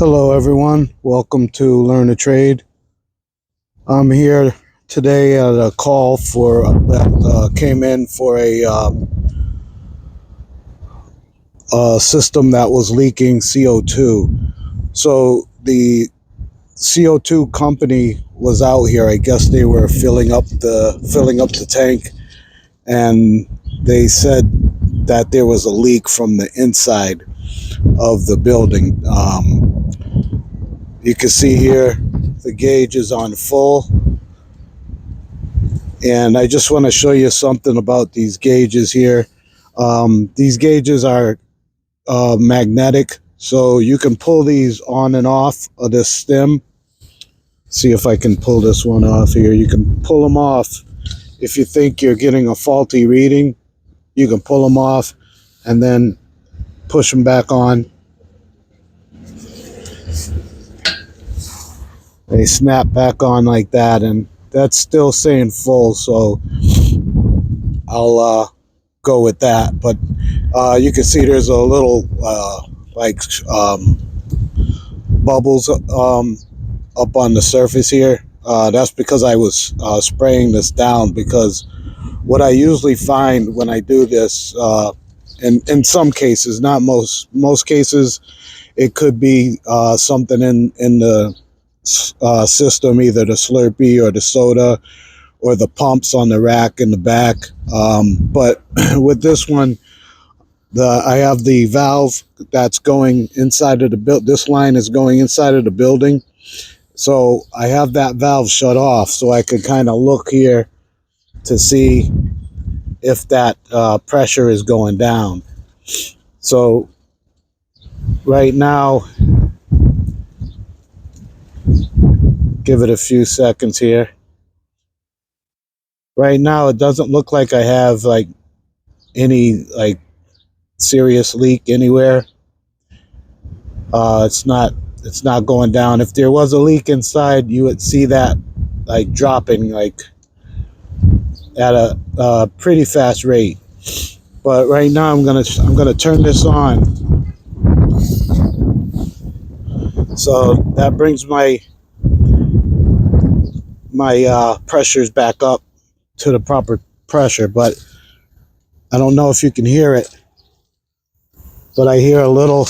Hello everyone, welcome to Learn a Trade. I'm here today at a call that came in for a system that was leaking CO2. So the CO2 company was out here. I guess they were filling up the tank, and they said that there was a leak from the inside of the building. You can see here the gauge is on full, and I just want to show you something about these gauges here. These gauges are magnetic, so you can pull these on and off of this stem. See if I can pull this one off here. You can pull them off. If you think you're getting a faulty reading, you can pull them off and then push them back on. They snap back on like that, and that's still saying full, so I'll go with that. But you can see there's a little bubbles up on the surface here. That's because I was spraying this down, because what I usually find when I do this, in some cases, not most cases, it could be something in the system, either the Slurpee or the soda or the pumps on the rack in the back. But with this one, I have the valve that's going inside of the build. This line is going inside of the building, so I have that valve shut off, so I could kind of look here to see if that pressure is going down. So right now, give it a few seconds here. Right now, it doesn't look like I have any serious leak anywhere. It's not going down. If there was a leak inside, you would see that dropping at a pretty fast rate. But right now, I'm gonna turn this on. So that brings my pressures back up to the proper pressure, but I don't know if you can hear it, but I hear a little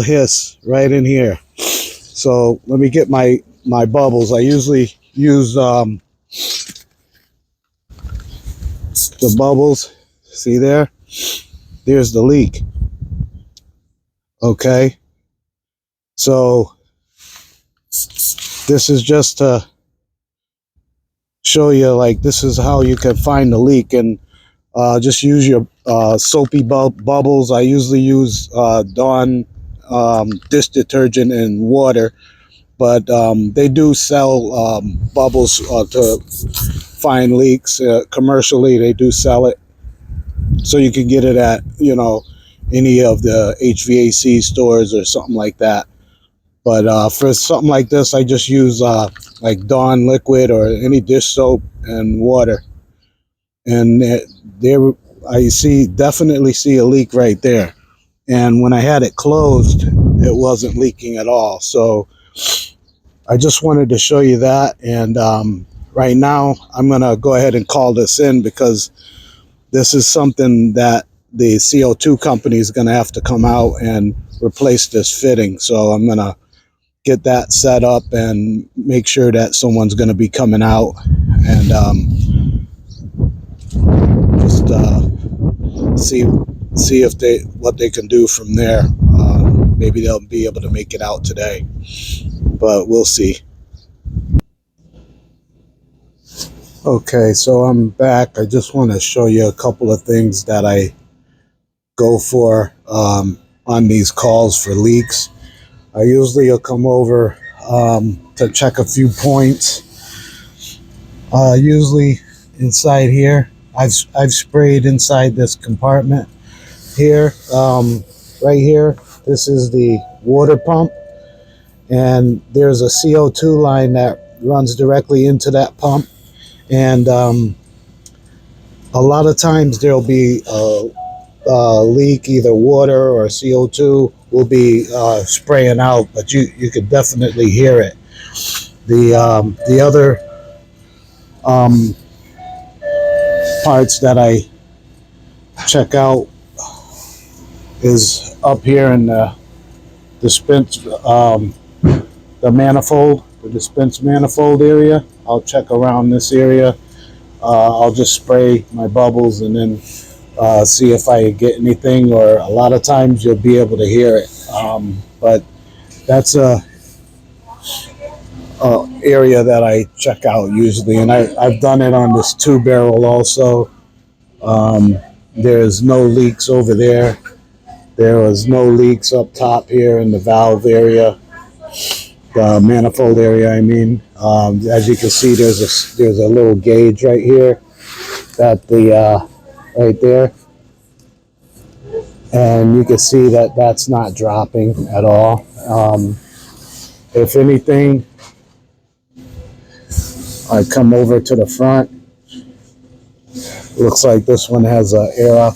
hiss right in here. So let me get my bubbles. I usually use the bubbles. See there? There's the leak. Okay. So this is just to show you, this is how you can find the leak, and just use your soapy bubbles. I usually use Dawn dish detergent and water, but they do sell bubbles to find leaks commercially. They do sell it, so you can get it at any of the HVAC stores or something like that. But for something like this, I just use Dawn liquid or any dish soap and water. And there I definitely see a leak right there. And when I had it closed, it wasn't leaking at all. So I just wanted to show you that. And right now, I'm going to go ahead and call this in, because this is something that the CO2 company is going to have to come out and replace this fitting. So I'm going to get that set up and make sure that someone's going to be coming out and just see if what they can do from there. Maybe they'll be able to make it out today, but we'll see. Okay, so I'm back. I just want to show you a couple of things that I go for on these calls for leaks. I usually will come over to check a few points. Usually inside here, I've sprayed inside this compartment here, right here. This is the water pump, and there's a CO2 line that runs directly into that pump. And a lot of times there'll be leak, either water or CO2, will be spraying out, but you could definitely hear it. The other um, parts that I check out is up here in the dispense, the manifold, the dispense manifold area. I'll check around this area. I'll just spray my bubbles and then see if I get anything, or a lot of times you'll be able to hear it. But that's a area that I check out usually, and I've done it on this 2 barrel also. There's no leaks over there. There was no leaks up top here in the valve area, the manifold area. I mean, as you can see, there's a little gauge right here that right there, and you can see that that's not dropping at all. If anything, I come over to the front. Looks like this one has a error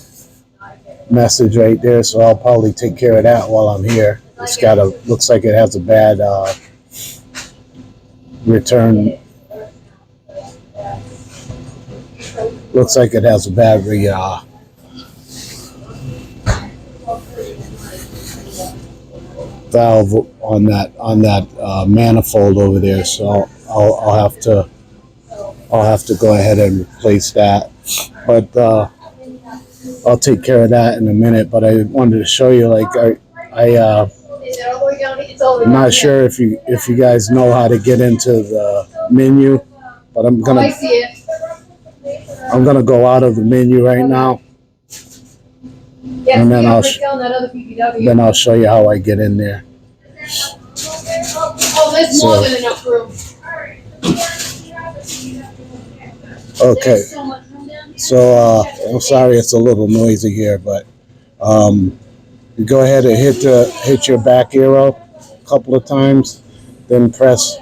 message right there, so I'll probably take care of that while I'm here. It's got looks like it has a bad return. Looks like it has a bad valve on that manifold over there. So I'll have to go ahead and replace that. But I'll take care of that in a minute. But I wanted to show you, like, I'm not sure if you guys know how to get into the menu, but I'm gonna go out of the menu right now, and then I'll show you how I get in there. There's more than enough room. Okay, so I'm sorry it's a little noisy here, but you go ahead and hit your back arrow a couple of times, then press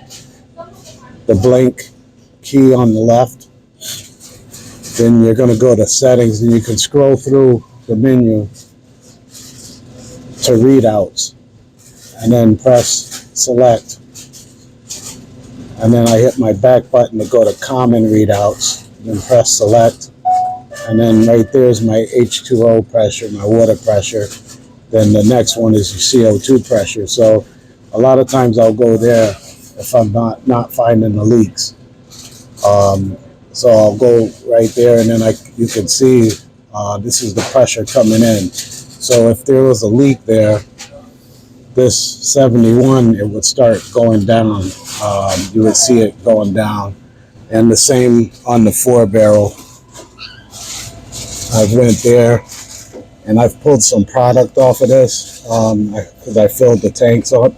the blank key on the left. Then you're going to go to settings, and you can scroll through the menu to readouts, and then press select. And then I hit my back button to go to common readouts, and then press select. And then right there's my H2O pressure, my water pressure. Then the next one is your CO2 pressure. So a lot of times I'll go there if I'm not finding the leaks. So I'll go right there, and then you can see this is the pressure coming in. So if there was a leak there, this 71, it would start going down. You would see it going down. And the same on the 4 barrel. I went there and I've pulled some product off of this because I filled the tanks up.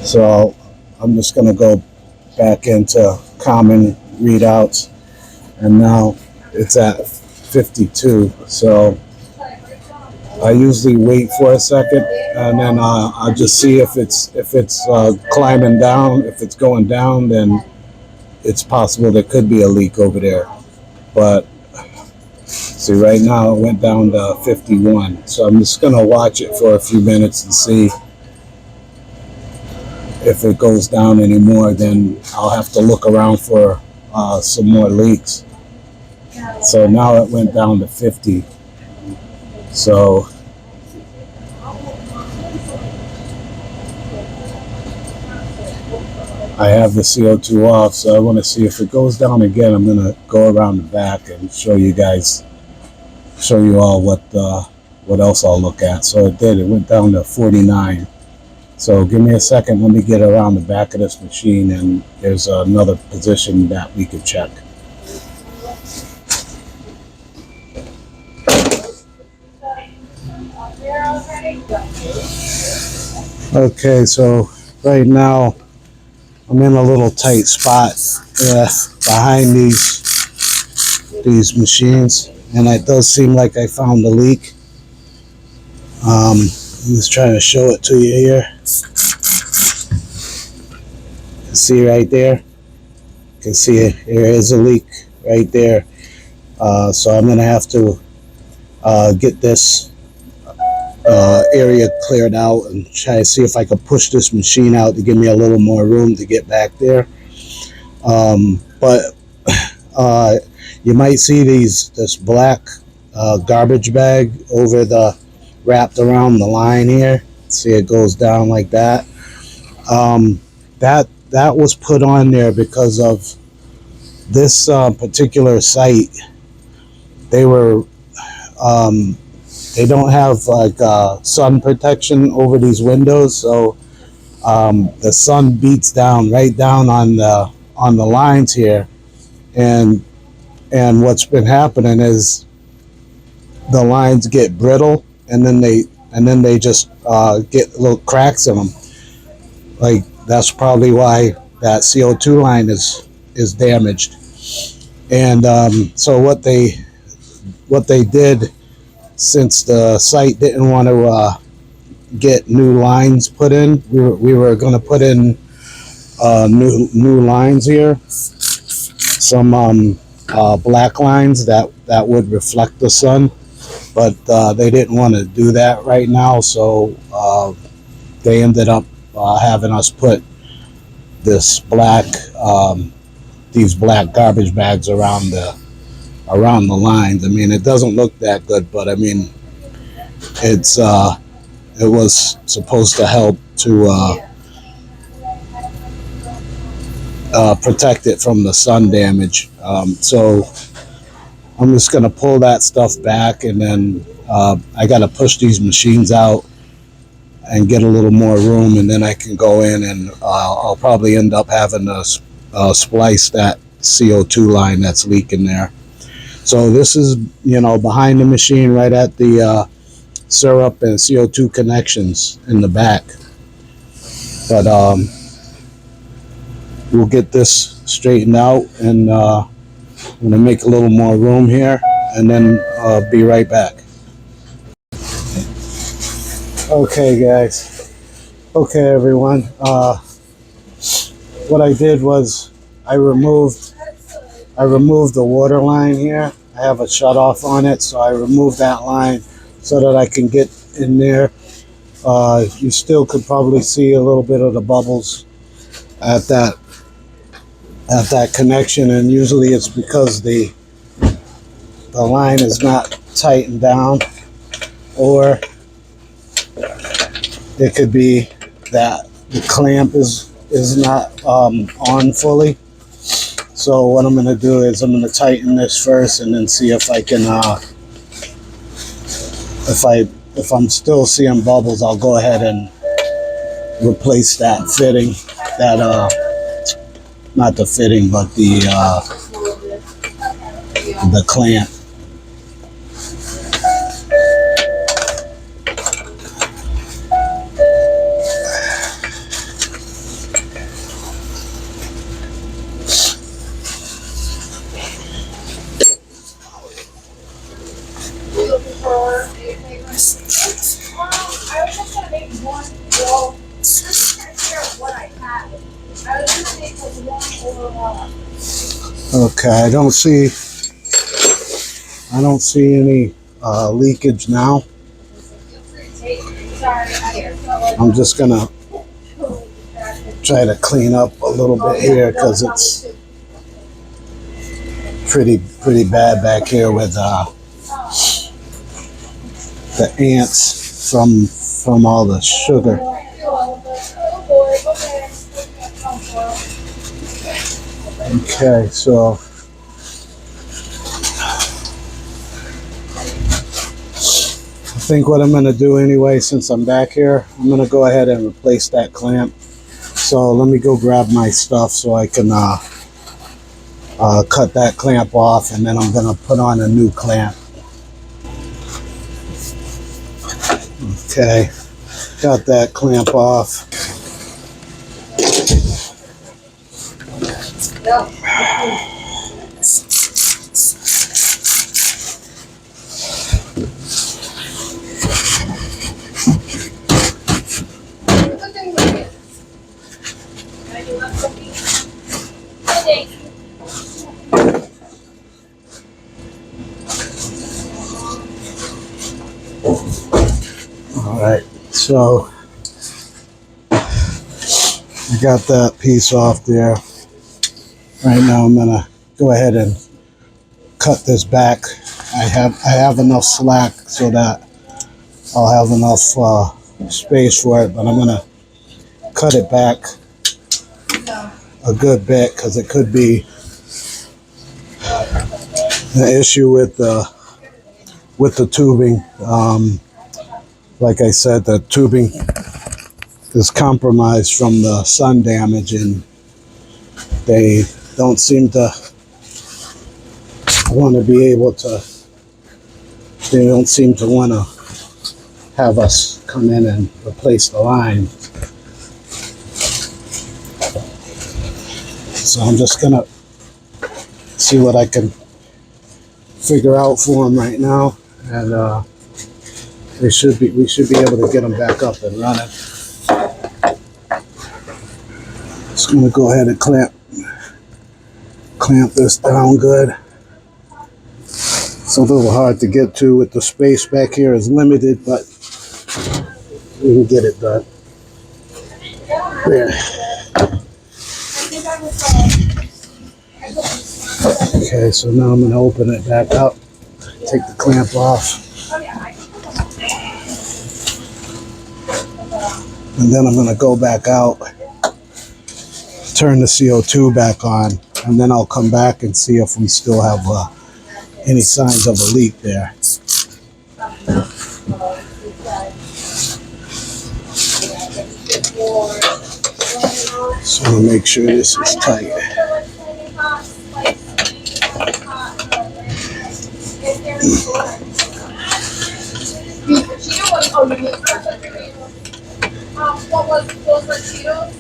So I'm just going to go back into common readouts, and now it's at 52. So I usually wait for a second, and then I'll just see if it's climbing down. If it's going down, then it's possible there could be a leak over there. But see, right now it went down to 51. So I'm just gonna watch it for a few minutes and see if it goes down anymore. Then I'll have to look around for some more leaks. So now it went down to 50. So I have the CO2 off, so I want to see if it goes down again. I'm going to go around the back and show you all what else I'll look at. So it did. It went down to 49. So give me a second. Let me get around the back of this machine, and there's another position that we could check. Okay, so right now I'm in a little tight spot behind these machines, and it does seem like I found a leak. I'm just trying to show it to you here. See right there? You can see there is a leak right there. So I'm going to have to get this area cleared out and try to see if I could push this machine out to give me a little more room to get back there. But you might see this black garbage bag over wrapped around the line here. See, it goes down like that. That was put on there because of this particular site. They were they don't have like sun protection over these windows, so the sun beats down right down on the lines here, and what's been happening is the lines get brittle, and then they just get little cracks in them. Like, that's probably why that CO2 line is damaged. And so what they did, since the site didn't want to get new lines put in, we were going to put in new lines here, some black lines that would reflect the sun, but they didn't want to do that right now, so they ended up having us put this these black garbage bags around the lines. I mean, it doesn't look that good, but I mean, it was supposed to help to protect it from the sun damage. So I'm just gonna pull that stuff back, and then I gotta push these machines out and get a little more room, and then I can go in, and I'll probably end up having to splice that CO2 line that's leaking there. So this is, behind the machine, right at the syrup and CO2 connections in the back. But we'll get this straightened out, and I'm gonna make a little more room here, and then I'll be right back. Okay, guys. Okay, everyone. What I did was I removed the water line here. I have a shut off on it, so I removed that line so that I can get in there. You still could probably see a little bit of the bubbles at that connection, and usually it's because the line is not tightened down, or it could be that the clamp is not on fully. So what I'm going to do is I'm going to tighten this first, and then see if I can if I'm still seeing bubbles, I'll go ahead and replace that fitting, that not the fitting, but the clamp. Okay, I don't see any leakage now. I'm just gonna try to clean up a little bit here, because it's pretty bad back here with the ants from all the sugar. Okay, so I think what I'm going to do anyway, since I'm back here, I'm going to go ahead and replace that clamp. So let me go grab my stuff so I can cut that clamp off, and then I'm going to put on a new clamp. Okay, got that clamp off. All right, so I got that piece off there. Right now I'm gonna go ahead and cut this back. I have enough slack so that I'll have enough space for it, but I'm gonna cut it back a good bit because it could be an issue with the tubing. Like I said, the tubing is compromised from the sun damage, and they don't seem to want to be able to. They don't seem to want to have us come in and replace the line. So I'm just gonna see what I can figure out for them right now, and we should be able to get them back up and running. Just gonna go ahead and clamp this down good. It's a little hard to get to with the space back here is limited, but we can get it done. There. Okay, so now I'm gonna open it back up, take the clamp off, and then I'm gonna go back out, turn the CO2 back on, and then I'll come back and see if we still have any signs of a leak there. So I'm gonna make sure this is tight. What was those for Cheetos?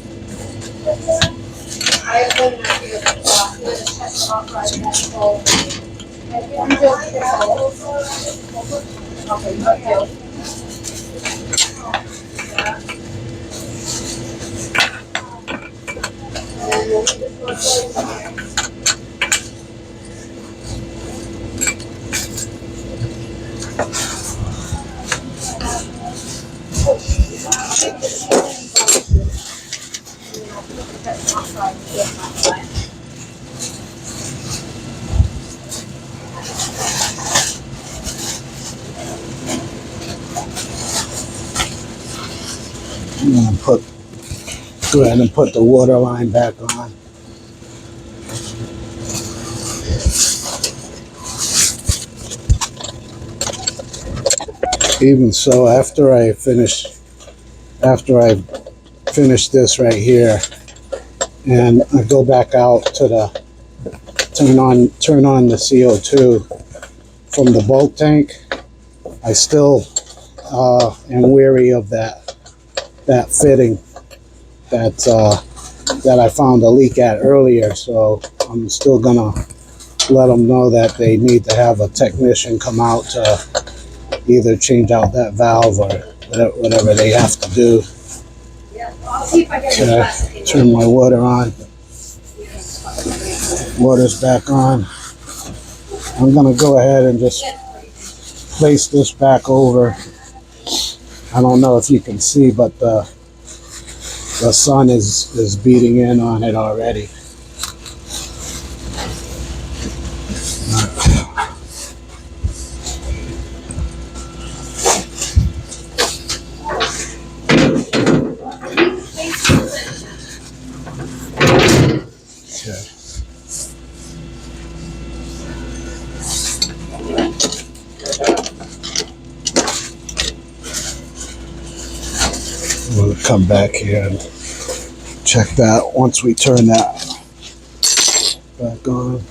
I have been check off right now. So I'm gonna go ahead and put the water line back on. Even so, after I finish this right here, and I go back out to the turn on the CO2 from the bulk tank, I still am weary of that fitting that I found a leak at earlier. So I'm still gonna let them know that they need to have a technician come out to either change out that valve or whatever they have to do. Okay, turn my water on. Water's back on. I'm gonna go ahead and just place this back over. I don't know if you can see, but the sun is beating in on it already. We'll come back here and check that once we turn that back on.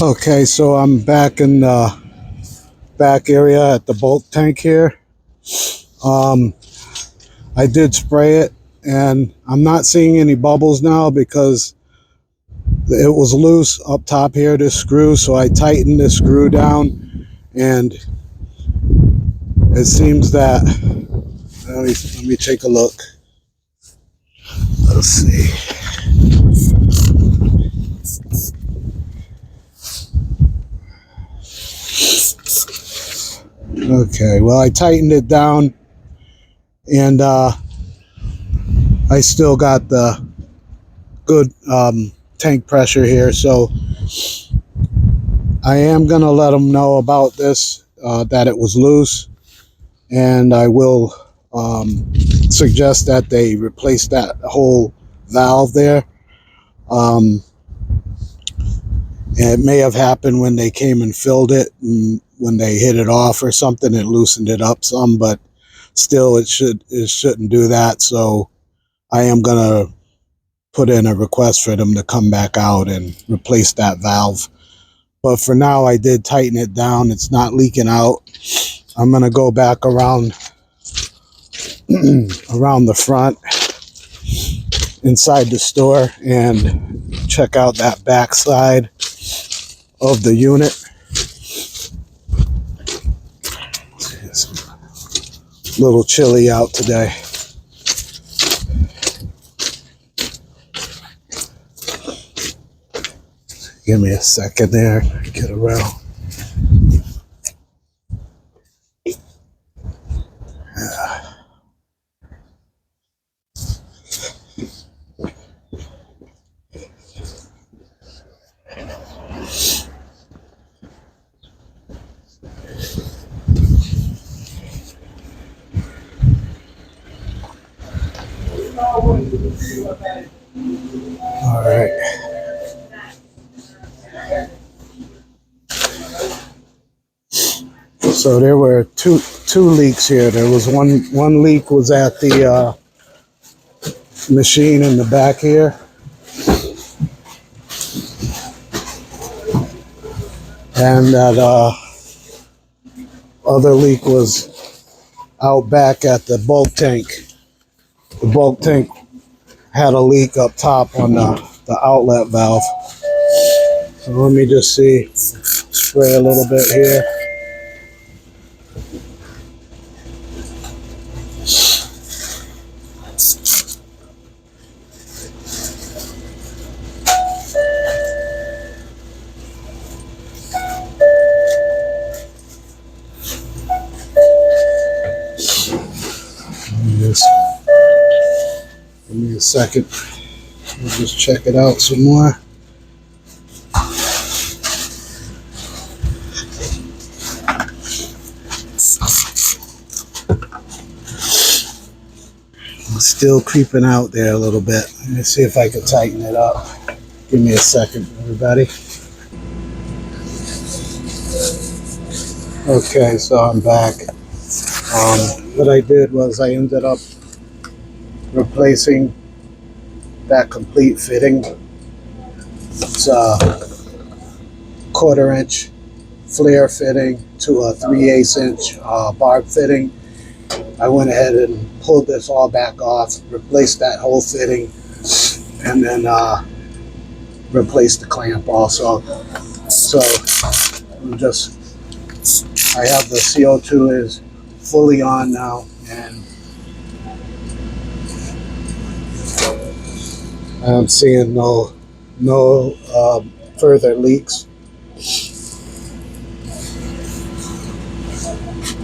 Okay, so I'm back in the back area at the bulk tank here. I did spray it, and I'm not seeing any bubbles now because it was loose up top here, this screw, so I tightened this screw down, and it seems that, let me take a look. Let's see. Okay, well, I tightened it down, and I still got the good tank pressure here, so I am gonna let them know about this, that it was loose, and I will suggest that they replace that whole valve there. It may have happened when they came and filled it, and when they hit it off or something, it loosened it up some, but still it shouldn't do that. So I am gonna put in a request for them to come back out and replace that valve. But for now, I did tighten it down. It's not leaking out. I'm gonna go back around around the front inside the store and check out that back side of the unit. It's a little chilly out today. Give me a second there, get around. All right. So there were two leaks here. There was one leak was at the machine in the back here, and that other leak was out back at the bulk tank. The bulk tank had a leak up top on the outlet valve. So let me just see, spray a little bit here. Give me a second. We'll just check it out some more. It's still creeping out there a little bit. Let me see if I can tighten it up. Give me a second, everybody. Okay, so I'm back. What I did was I ended up replacing that complete fitting. It's a 1/4 inch flare fitting to a 3/8 inch barb fitting. I went ahead and pulled this all back off, replaced that whole fitting, and then replaced the clamp also. So I have the CO2 is fully on now, and I'm seeing no further leaks.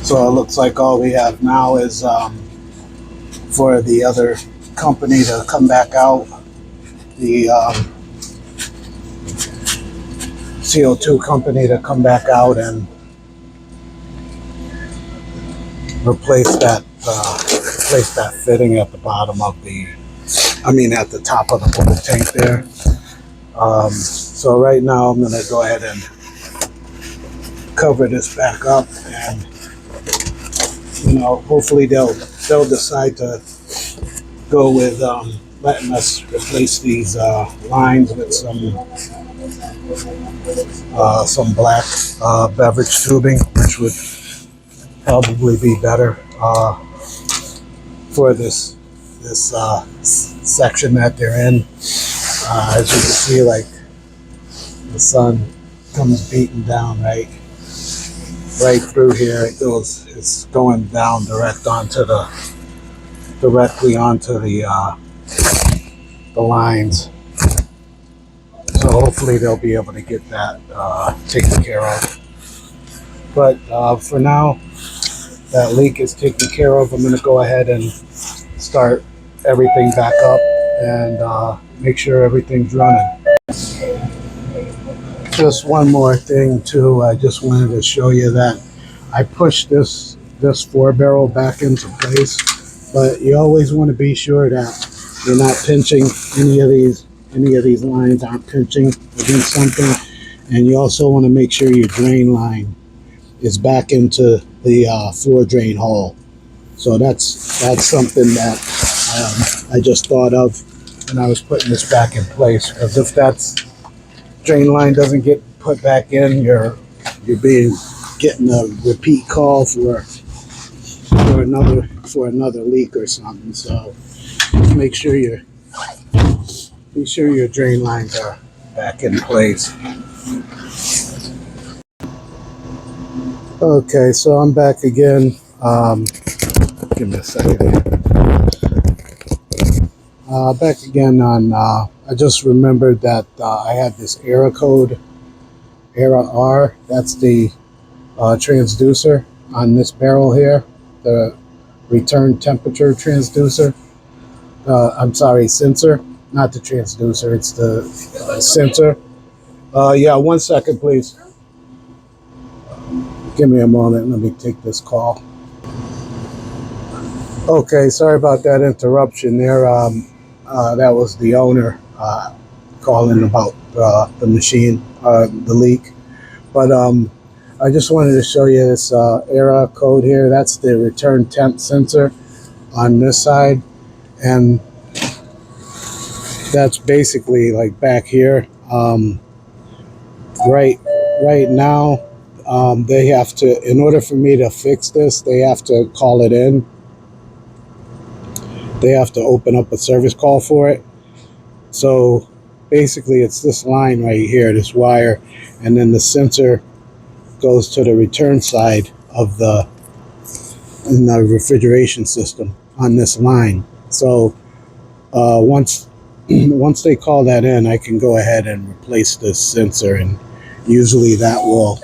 So it looks like all we have now is for the other company to come back out, the CO2 company to come back out and replace that fitting at the bottom of at the top of the bulk tank there. So right now I'm going to go ahead and cover this back up, and hopefully they'll decide to go with letting us replace these lines with some black beverage tubing, which would probably be better for this section that they're in. As you can see, like, the sun comes beating down right through here. It's going down directly onto the lines. So hopefully they'll be able to get that taken care of. But for now, that leak is taken care of, I'm going to go ahead and start everything back up and make sure everything's running. Just one more thing too, I just wanted to show you that I pushed this 4-barrel back into place, but you always want to be sure that you're not pinching any of these lines aren't pinching against something, and you also want to make sure your drain line is back into the floor drain hole. So that's something that I just thought of when I was putting this back in place, because if that's drain line doesn't get put back in, you're getting a repeat call for another leak or something. So make sure your drain lines are back in place. Okay, so I'm back again. Give me a second. Back again on. I just remembered that I had this error code, error R. That's the transducer on this barrel here, the return temperature transducer. I'm sorry, sensor, not the transducer. It's the sensor. Yeah, 1 second, please. Give me a moment. Let me take this call. Okay, sorry about that interruption there. That was the owner calling about the machine, the leak. But I just wanted to show you this error code here. That's the return temp sensor on this side, and that's basically like back here. Right now, they have to, in order for me to fix this, they have to call it in. They have to open up a service call for it. So basically it's this line right here, this wire, and then the sensor goes to the return side of the refrigeration system on this line. So once they call that in, I can go ahead and replace this sensor, and usually that will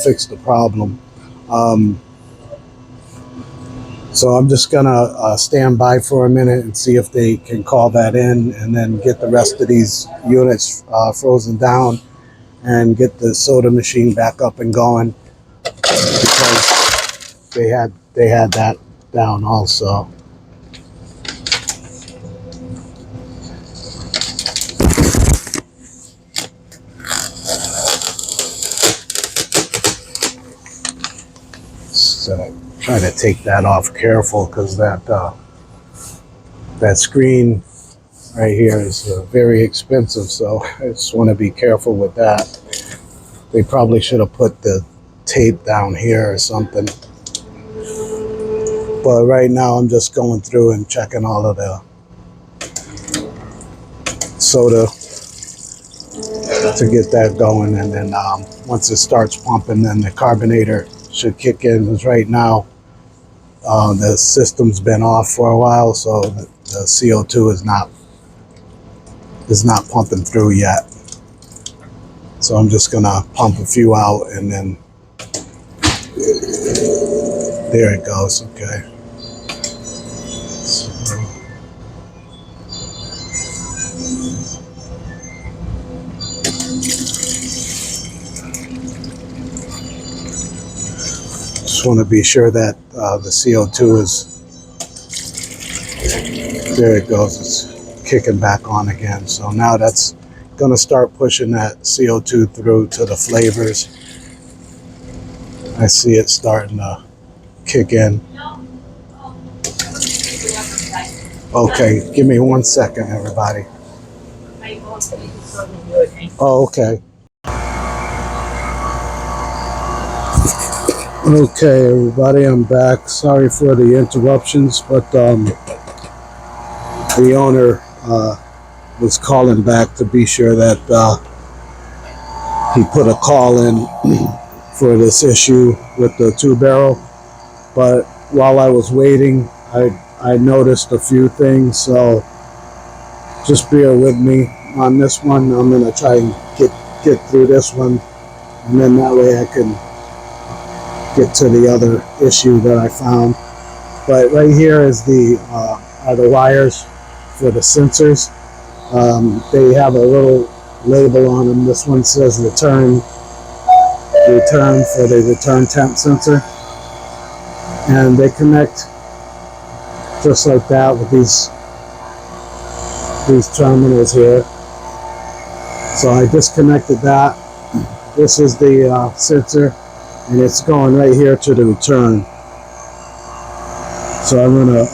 fix the problem. So I'm just gonna stand by for a minute and see if they can call that in, and then get the rest of these units frozen down and get the soda machine back up and going, because they had that down also. So trying to take that off careful, because that screen right here is very expensive, so I just want to be careful with that. They probably should have put the tape down here or something. But right now I'm just going through and checking all of the soda to get that going, and then once it starts pumping, then the carbonator should kick in. Because right now the system's been off for a while, so the CO2 is not pumping through yet. So I'm just gonna pump a few out, and then there it goes. Okay. So, just want to be sure that the CO2 is, there it goes, it's kicking back on again. So now that's going to start pushing that CO2 through to the flavors. I see it starting to kick in. Okay, give me 1 second, everybody. Oh, okay. Okay, everybody, I'm back. Sorry for the interruptions, but the owner was calling back to be sure that he put a call in for this issue with the 2-barrel. But while I was waiting, I noticed a few things, so just bear with me on this one. I'm gonna try and get through this one, and then that way I can get to the other issue that I found. But right here is are the wires for the sensors. They have a little label on them. This one says return for the return temp sensor, and they connect just like that with these terminals here. So I disconnected that. This is the sensor, and it's going right here to the return. So I'm gonna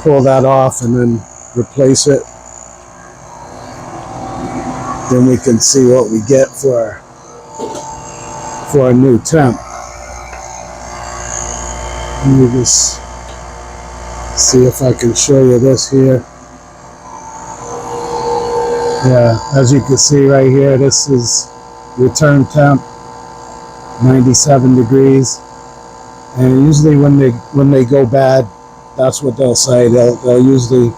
pull that off and then replace it. Then we can see what we get for a new temp. Let me just see if I can show you this here. Yeah, as you can see right here, this is return temp, 97 degrees. And usually when they go bad, that's what they'll say. They'll usually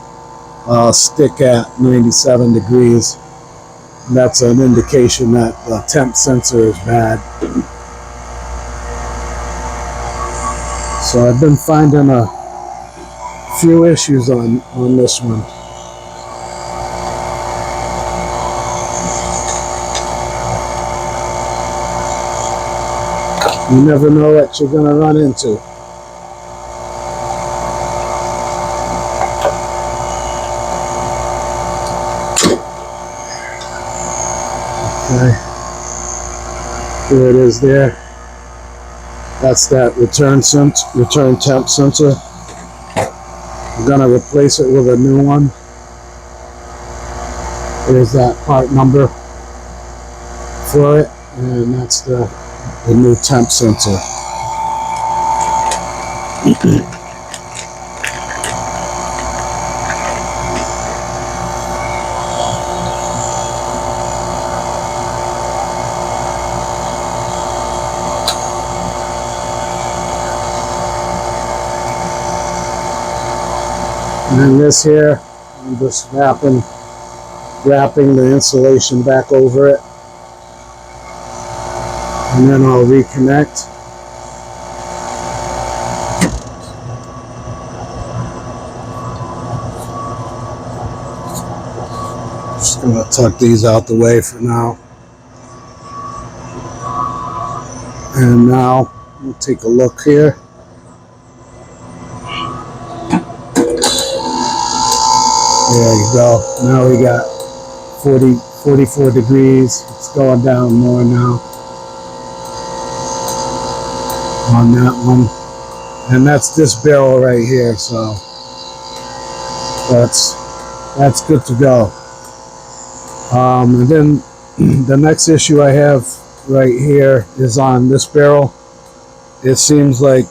stick at 97 degrees. And that's an indication that the temp sensor is bad. So I've been finding a few issues on this one. You never know what you're going to run into. Okay. Here it is there. That's that return temp sensor. I'm going to replace it with a new one. There's that part number for it, and that's the new temp sensor. And then this here, I'm just wrapping the insulation back over it. And then I'll reconnect. Just gonna tuck these out the way for now. And now we'll take a look here. There you go. Now we got 44 degrees. It's going down more now on that one. And that's this barrel right here, so that's good to go. And then the next issue I have right here is on this barrel. It seems like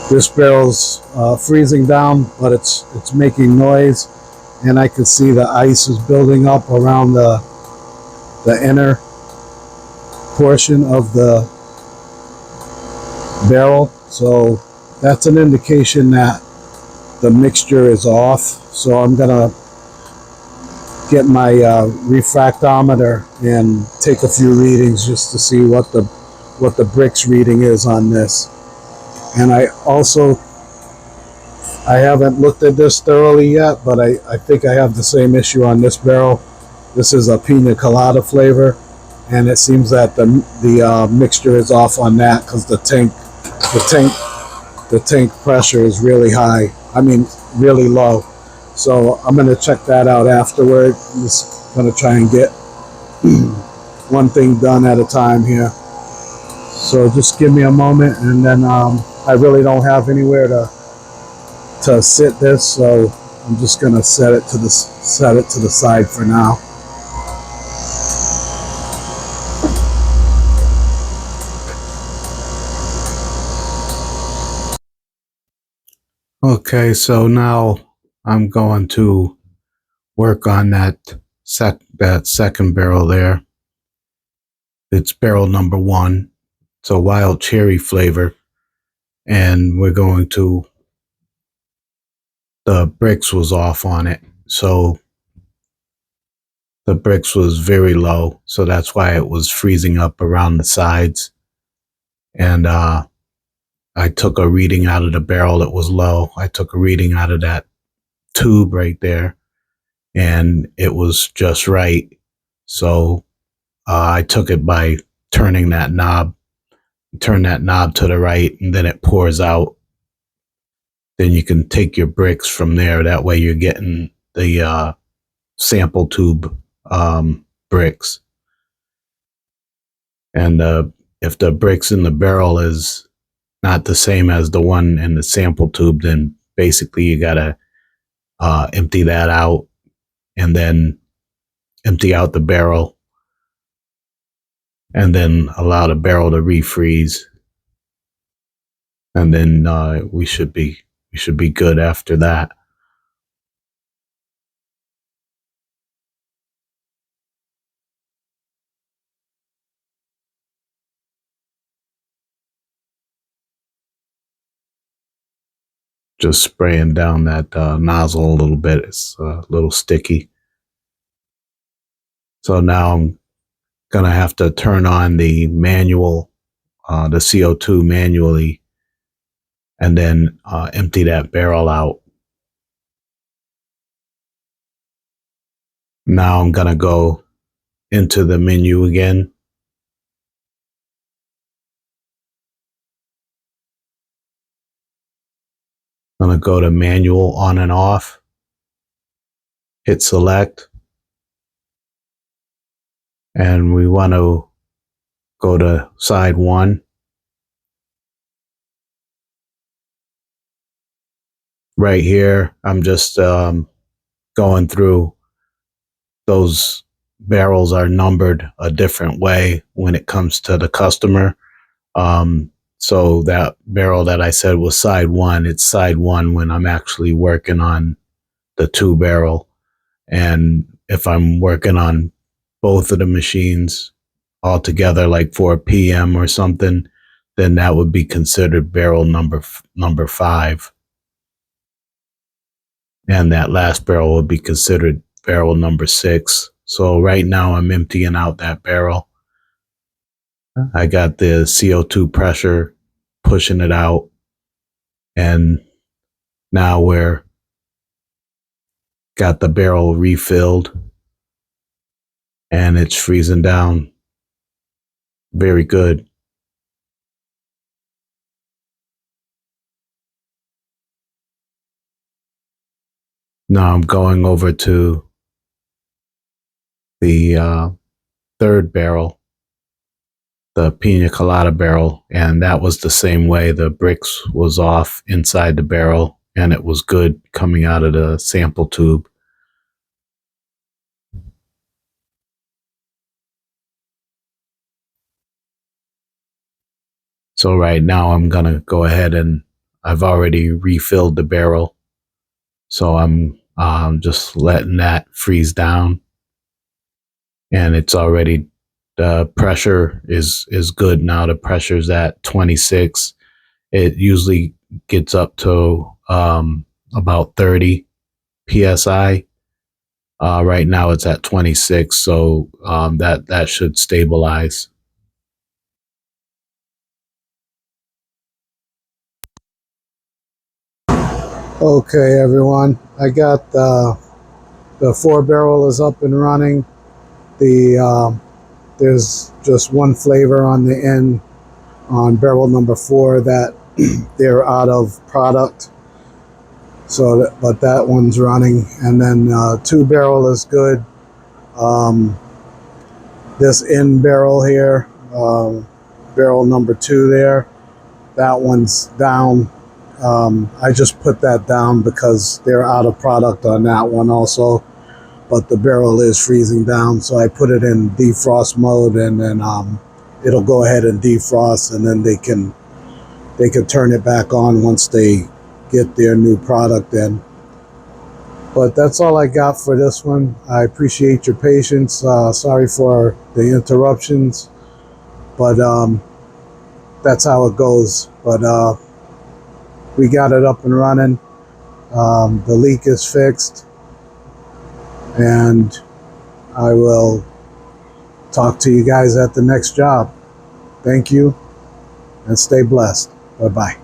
this barrel's freezing down, but it's making noise, and I can see the ice is building up around the inner portion of the barrel. So that's an indication that the mixture is off. So I'm gonna get my refractometer and take a few readings just to see what the bricks reading is on this. And I haven't looked at this thoroughly yet, but I think I have the same issue on this barrel. This is a pina colada flavor, and it seems that the mixture is off on that because the tank pressure is really high. I mean, really low. So I'm gonna check that out afterward. I'm just gonna try and get one thing done at a time here. So just give me a moment, and then I really don't have anywhere to sit this, so I'm just gonna set it to the side for now. Okay, so now I'm going to work on that second barrel there. It's barrel number 1. It's a wild cherry flavor, and we're going to, the bricks was off on it, so the bricks was very low, so that's why it was freezing up around the sides. and I took a reading out of the barrel that was low. I took a reading out of that tube right there, and it was just right. So I took it by turning that knob, turn that knob to the right, and then it pours out. Then you can take your bricks from there. That way you're getting the sample tube bricks. And if the bricks in the barrel is not the same as the one in the sample tube, then basically you gotta empty that out and then empty out the barrel and then allow the barrel to refreeze, and then we should be good after that. Just spraying down that nozzle a little bit. It's a little sticky. So now I'm gonna have to turn on the manual, the CO2 manually, and then empty that barrel out. Now I'm gonna go into the menu again. I'm gonna go to manual on and off, hit select, and we want to go to side one. Right here, I'm just going through. Those barrels are numbered a different way when it comes to the customer. So that barrel that I said was side one, it's side one when I'm actually working on the two barrel. And if I'm working on both of the machines all together, like for a PM or something, then that would be considered barrel number 5. And that last barrel would be considered barrel number 6. So right now I'm emptying out that barrel. I got the CO2 pressure pushing it out, and now we're got the barrel refilled and it's freezing down very good. Now I'm going over to the third barrel, the pina colada barrel, and that was the same way. The bricks was off inside the barrel and it was good coming out of the sample tube. So right now I'm gonna go ahead, and I've already refilled the barrel, so I'm just letting that freeze down, and it's already, the pressure is good now. The pressure's at 26. It usually gets up to about 30 psi. Right now it's at 26, so that should stabilize. Okay, everyone, I got the 4 barrel is up and running. There's just one flavor on the end on barrel number 4 that they're out of product. So, but that one's running, and then 2 barrel is good. This end barrel here, barrel number 2 there, that one's down. I just put that down because they're out of product on that one also, but the barrel is freezing down, so I put it in defrost mode, and then it'll go ahead and defrost, and then they can turn it back on once they get their new product in. But that's all I got for this one. I appreciate your patience. Sorry for the interruptions, but that's how it goes. But we got it up and running. The leak is fixed, and I will talk to you guys at the next job. Thank you. and stay blessed. Bye-bye.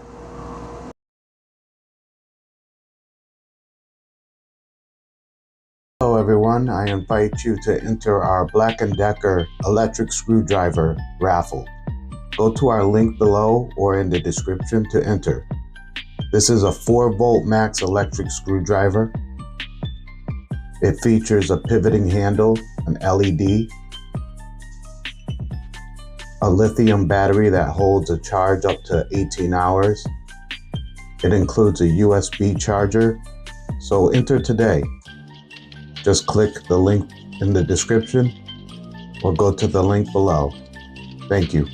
Hello everyone, I invite you to enter our Black & Decker electric screwdriver raffle. Go to our link below or in the description to enter. This is a 4-volt max electric screwdriver. It features a pivoting handle, an LED, a lithium battery that holds a charge up to 18 hours. It includes a USB charger, so enter today. Just click the link in the description or go to the link below. Thank you.